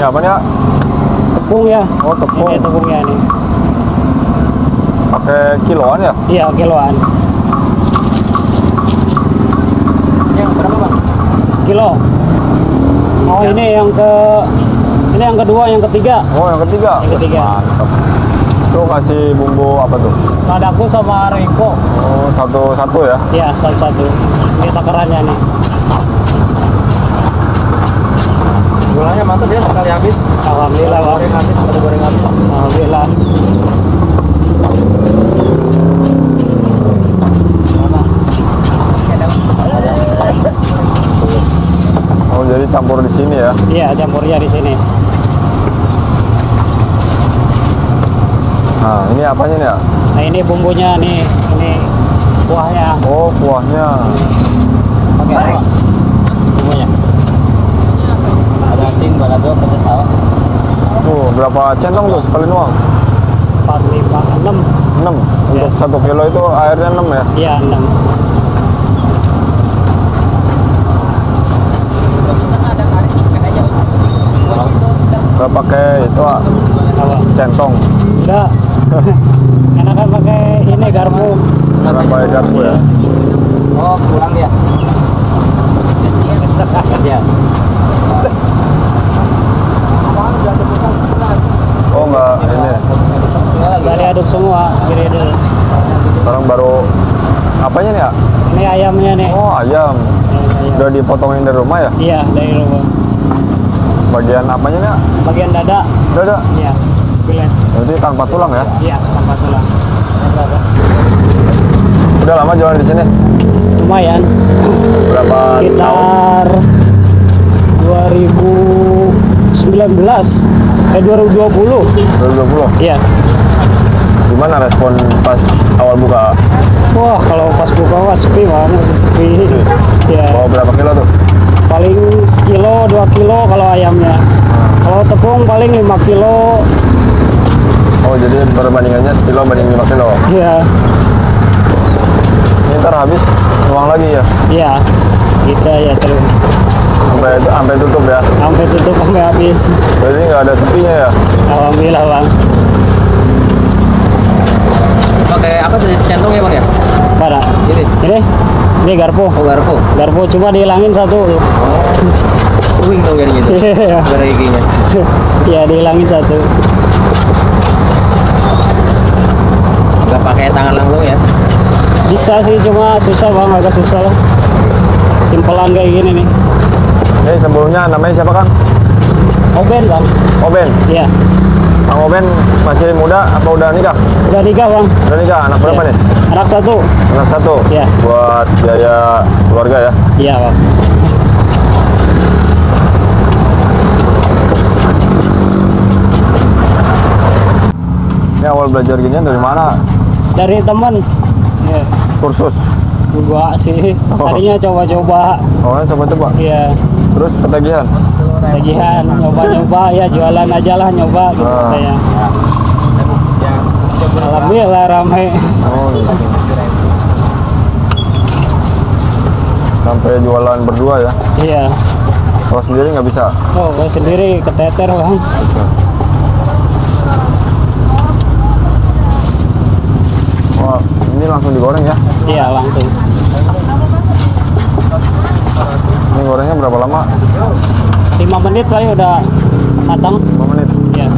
apa nih ya? Tepung ya. Oh, tepung. Ini tepungnya nih. Pakai kiloan ya? Iya, kiloan. Yang berapa bang? Sekilo. Oh ya. Ini yang kedua, yang ketiga. Oh, yang ketiga. Yang ketiga. Mantap. Itu kasih bumbu apa tuh? Ladaku sama Reiko. Oh, satu-satu ya? Iya, satu-satu. Ini takarannya nih. Gulanya mantap ya, sekali habis. Alhamdulillah bang. Goreng habis, baru goreng habis. Alhamdulillah. Oh, jadi campur di sini ya? Iya, campurnya di sini. Nah, ini apanya nih ya? Nah, ini bumbunya nih. Ini kuahnya. Oh, kuahnya. Pakai apa? Bumbunya. Ada asin, balado, pedas saus. Tuh, berapa centong tuh sekali nuang? 4, 5, 6. 6. Untuk Ya. 1 kilo itu airnya 6 ya? Iya, 6. Gak pakai itu Apa? centong. Enggak. Enakan pakai ini garpu. Gak pakai garpu ya? Oh, pulang dia. Iya. Oh, enggak ini. Dari aduk semua, kiri dulu. Sekarang baru apanya nih ya? Ini ayamnya nih. Oh, ayam. Ayam. Udah dipotongin dari rumah ya? Iya, dari rumah. Bagian apanya nih ya? Bagian dada. Udah. Iya, filet. Berarti tanpa tulang ya? Iya, tanpa tulang. Berapa? Udah lama jualan di sini? Lumayan. Berapa tahun? Sekitar 2019. 2020. 2020. Iya. Gimana respon pas awal buka? Wah, kalau pas buka wah sepi bang, masih sepi. Iya. Bawa berapa kilo tuh? Paling sekilo, 2 kilo kalau ayamnya. Kalau tepung paling 5 kilo. Oh, jadi perbandingannya sekilo banding 5 kilo. Iya. Ini ntar habis uang lagi ya? Iya. Kita ya terus. Sampai tutup ya? Sampai tutup sampai habis. Jadi nggak ada sepinya ya? Alhamdulillah bang. Pakai apa tuh centong ya bang ya? Mana? Ini. Ini garpu. Oh, garpu. Garpu cuma dihilangin satu. Oh. Swing dong kayak gitu. Iya. Gara giginya. Ya dihilangin satu. Gak pakai tangan langsung ya? Bisa sih, cuma susah bang, agak susah lah. Simpelan kayak gini nih. Ini sebelumnya namanya siapa Kang? Oben bang. Oben. Iya. Kang Oben masih muda apa udah nikah? Udah nikah bang. Udah nikah, anak berapa Iya. nih? Anak satu. Anak satu? Iya. Buat biaya keluarga ya? Iya bang. Ini awal belajar ginian dari mana? Dari teman. Iya. Kursus? Gua sih. Oh. Tadinya coba-coba. Oh, coba-coba. Iya. Terus ketagihan? Tagihan, nyoba-nyoba ya, jualan aja lah, nyoba gitu katanya. Alhamdulillah ramai. Oh, gitu. Sampai jualan berdua ya? Iya. Kalau sendiri nggak bisa? Oh, gua sendiri keteter bang. Oh, ini langsung digoreng ya? Iya langsung. Ini gorengnya berapa lama? 5 menit kali udah matang. 5 menit? Iya.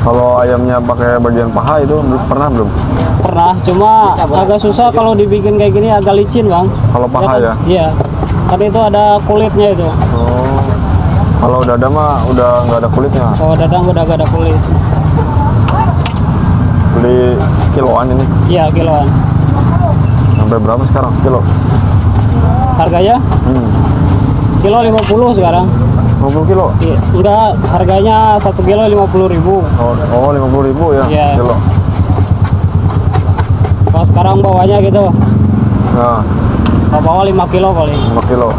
Kalau ayamnya pakai bagian paha itu pernah belum? Pernah, cuma agak susah kalau dibikin kayak gini, agak licin bang. Kalau paha ya? Iya. Kan itu ada kulitnya itu. Oh, kalau dada mah udah nggak ada kulitnya. Kalau dadang udah gak ada kulit. Beli kiloan ini. Iya kiloan. Sampai berapa sekarang kilo? Harganya? Kilo 50 sekarang. 50 kilo? Iya. Enggak, harganya 1 kilo 50.000. Oh 50.000 ya? Iya. Kilo. Kalau sekarang bawanya gitu, Nah, kalau bawa 5 kilo kali. 5 kilo.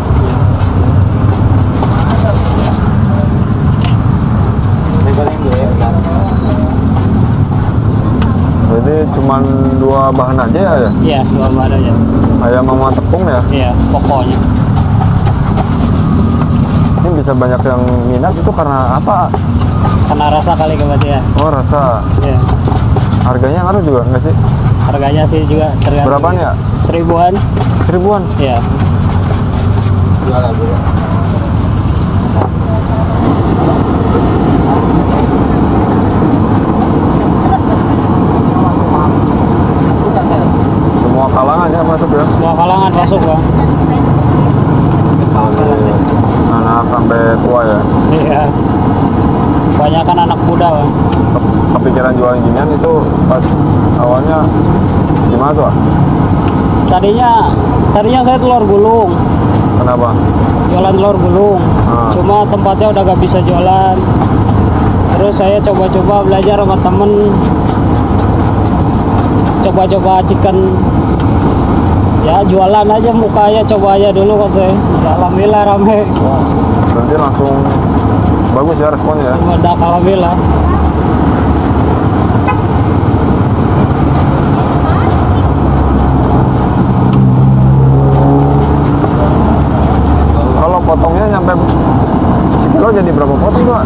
Berarti cuma cuman 2 bahan aja ya? Iya, 2 bahan aja. Ayam sama tepung ya? Iya, pokoknya. Ini bisa banyak yang minat itu karena apa? Karena rasa kali kemudian ya. Oh, rasa. Iya. Harganya ngaruh juga nggak sih? Harganya sih juga tergantung. Berapaan ya? 1000-an. 1000-an? Iya. Jualan dulu. Semua kalangan ya masuk ya? Semua kalangan masuk, Bang. Dari anak sampai tua ya? Iya. Kebanyakan anak muda, Bang. Kepikiran jualan ginian itu pas awalnya gimana tuh? Tadinya saya telur gulung. Kenapa? Jualan telur gulung. Cuma tempatnya udah gak bisa jualan. Terus saya coba-coba belajar sama temen. Coba-coba chicken. Ya jualan aja mukanya, coba aja dulu kan saya. Ya, alhamdulillah rame. Berarti langsung bagus ya responnya ya? Semedak, alhamdulillah. Kalau potongnya nyampe sekilo jadi berapa potong tuh?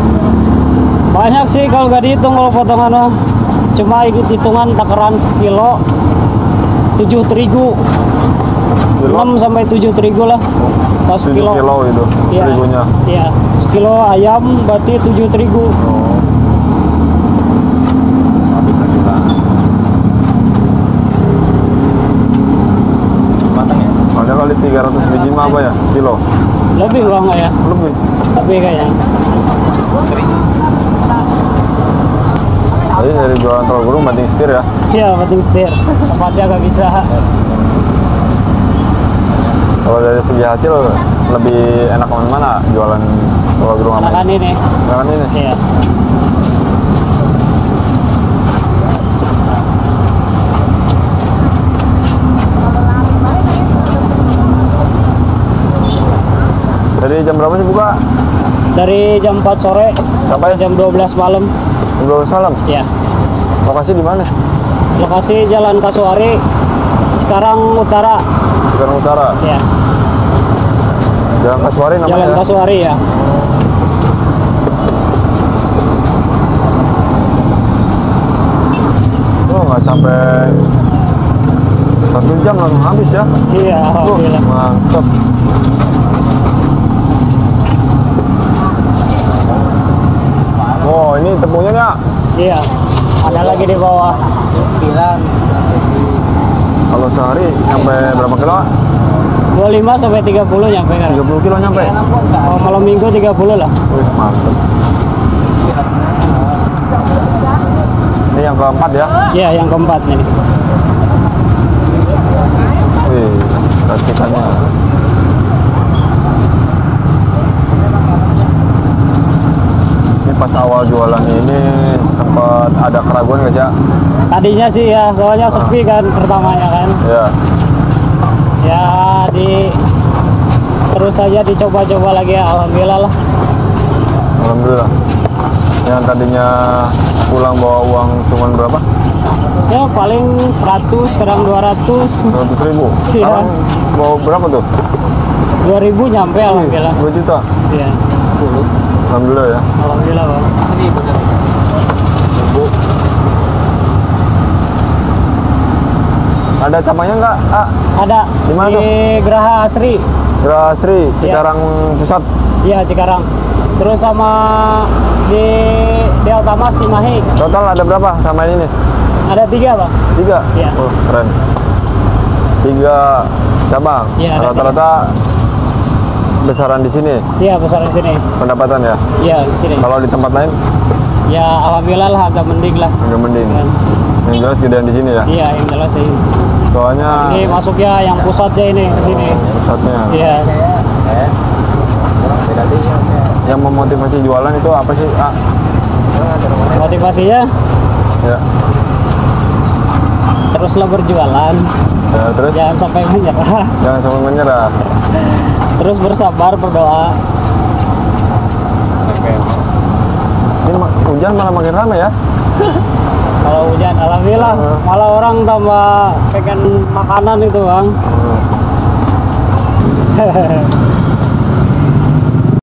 Banyak sih kalau nggak dihitung kalau potongan mah. Cuma ikut hitungan takaran sekilo 7 terigu. 6 sampai 7 terigu lah. Pas 7 kilo. kilo itu Iya. terigunya. Iya, sekilo ayam berarti 7 terigu. Oh. Matang ya? Ada kali 300 biji mah apa ya? Kilo? Lebih bang ya? Lebih. Lebih kayaknya. Jadi dari jualan telur gulung banting setir ya? Iya, penting setir. Tempatnya nggak bisa. Kalau dari segi hasil lebih enak mana jualan telur gulung sama Makan ini. Makan ini? Iya. Dari jam berapa sih buka? Dari jam 4 sore Sampai jam 12 malam. 12 malam? Ya. Lokasi di mana? Lokasi Jalan Kasuari, Cikarang Utara. Cikarang Utara. Ya. Jalan Kasuari namanya Jalan ya? Kasuari ya. Oh, nggak sampai 1 jam langsung habis ya? Iya, alhamdulillah. Mantap. Oh, ini tepungnya ya? Iya. Ada lagi di bawah. 9. Kalau sehari nyampe berapa kilo? 25 sampai 30 nyampe kan. 30 kilo nyampe? Kalau malam minggu 30 lah. Wih, mantap. Ini yang keempat ya? Iya, yang keempat ini. Wih, racikannya. Ini pas awal jualan ini sempat ada keraguan nggak sih ya? Tadinya sih ya, soalnya sepi kan pertamanya kan. Ya, Ya terus saja dicoba-coba lagi ya, alhamdulillah lah. alhamdulillah. Yang tadinya pulang bawa uang cuman berapa? Ya paling 100, kadang 200. 100.000. Iya. Sekarang bawa berapa tuh? 2000 nyampe alhamdulillah. 2 juta. Iya. Alhamdulillah ya. Alhamdulillah bang. Ada cabangnya nggak? Ah, Ada Di mana di Geraha Asri. Grasri, Iya. Cikarang Pusat. Iya Cikarang. Terus sama di Delta Mas Cimahi. Total ada berapa sama ini? Ada 3 bang. 3? Iya. Oh, keren. 3 cabang. Iya, ada Rata-rata besaran di sini Iya besar di sini. pendapatan ya. Iya di sini. Kalau di tempat lain Ya alhamdulillah lah agak mending lah. agak mending. Kan. Yang jelas gedean di sini ya. Iya yang jelas sih. Soalnya Ini masuknya yang pusatnya ini ke sini. pusatnya. Iya. Yang memotivasi jualan itu apa sih? Ah, Motivasinya ya. teruslah berjualan. Ya, terus Jangan sampai menyerah. jangan sampai menyerah. Terus bersabar, berdoa. Ini hujan malah makin ramai ya. Kalau hujan, alhamdulillah. Malah orang tambah pengen makanan itu bang.